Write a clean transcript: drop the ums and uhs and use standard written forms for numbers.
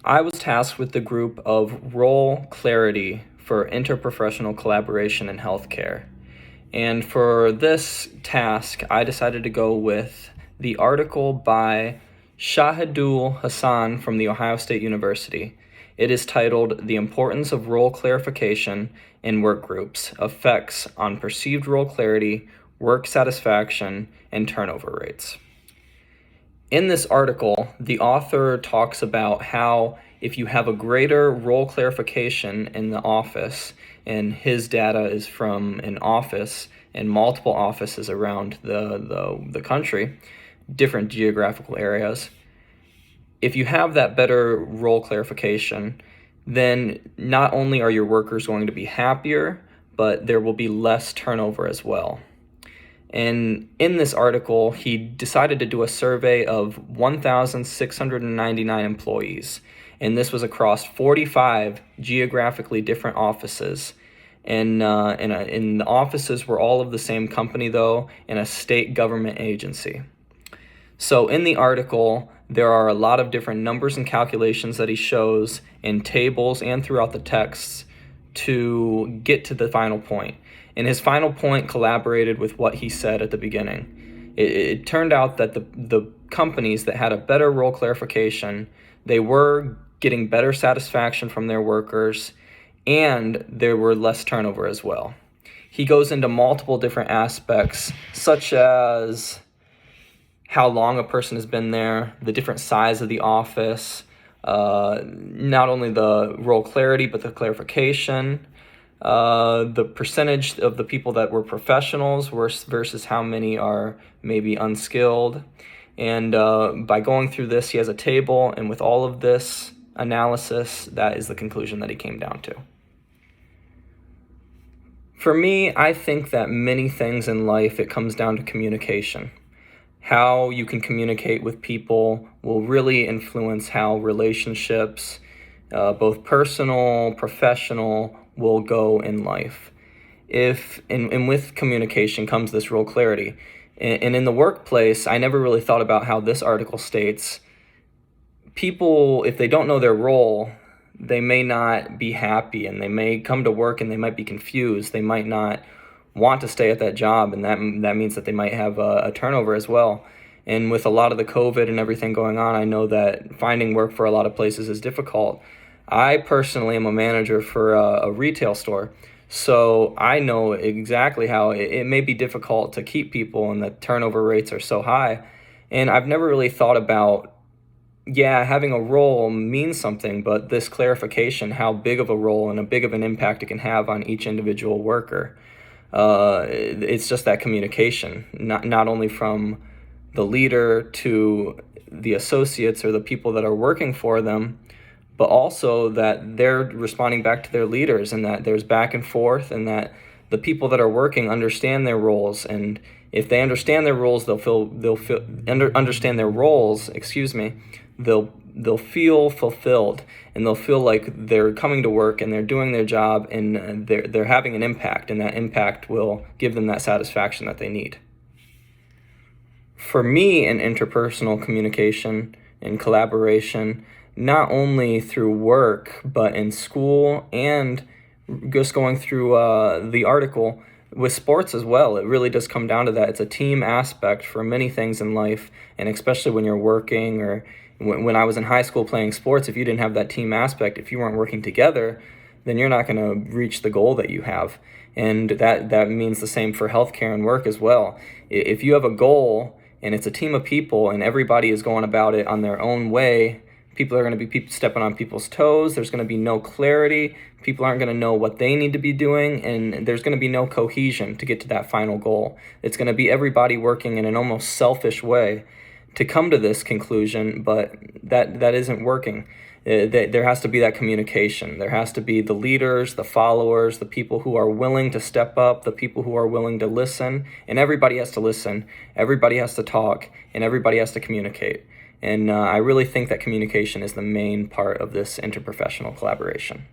I was tasked with the group of role clarity for interprofessional collaboration in healthcare. And for this task, I decided to go with the article by Shahidul Hassan from The Ohio State University. It is titled "The Importance of Role Clarification in Work Groups: Effects on Perceived Role Clarity, Work Satisfaction, and Turnover Rates." In this article, the author talks about how if you have a greater role clarification in the office, and his data is from an office and multiple offices around the country, different geographical areas, if you have that better role clarification, then not only are your workers going to be happier, but there will be less turnover as well. And in this article, he decided to do a survey of 1,699 employees. And this was across 45 geographically different offices. And the offices were all of the same company, though, in a state government agency. So in the article, there are a lot of different numbers and calculations that he shows in tables and throughout the texts to get to the final point. And his final point collaborated with what he said at the beginning. It turned out that the companies that had a better role clarification, they were getting better satisfaction from their workers, and there were less turnover as well. He goes into multiple different aspects, such as how long a person has been there, the different size of the office, not only the role clarity, but the clarification, the percentage of the people that were professionals versus how many are maybe unskilled. And by going through this, he has a table, and with all of this analysis, that is the conclusion that he came down to. For me, I think that many things in life, it comes down to communication. How you can communicate with people will really influence how relationships, both personal, professional, will go in life. And with communication comes this role clarity. And in the workplace, I never really thought about how this article states, people, if they don't know their role, they may not be happy, and they may come to work and they might be confused. They might not want to stay at that job, and that means that they might have a turnover as well. And with a lot of the COVID and everything going on, I know that finding work for a lot of places is difficult. I personally am a manager for a retail store, so I know exactly how it may be difficult to keep people, and the turnover rates are so high. And I've never really thought about, having a role means something, but this clarification, how big of a role and a big of an impact it can have on each individual worker. It's just that communication, not only from the leader to the associates or the people that are working for them, but also that they're responding back to their leaders, and that there's back and forth, and that the people that are working understand their roles. And if they understand their roles, understand their roles, they'll feel fulfilled, and they'll feel like they're coming to work and they're doing their job, and they're having an impact, and that impact will give them that satisfaction that they need. For me, in interpersonal communication and collaboration, not only through work, but in school, and just going through the article with sports as well, it really does come down to that. It's a team aspect for many things in life, and especially when you're working, or when I was in high school playing sports, if you didn't have that team aspect, if you weren't working together, then you're not going to reach the goal that you have. And that means the same for healthcare and work as well. If you have a goal and it's a team of people and everybody is going about it on their own way, people are going to be stepping on people's toes. There's going to be no clarity. People aren't going to know what they need to be doing, and there's going to be no cohesion to get to that final goal. It's going to be everybody working in an almost selfish way to come to this conclusion, but that isn't working. There has to be that communication. There has to be the leaders, the followers, the people who are willing to step up, the people who are willing to listen, and everybody has to listen, everybody has to talk, and everybody has to communicate. And I really think that communication is the main part of this interprofessional collaboration.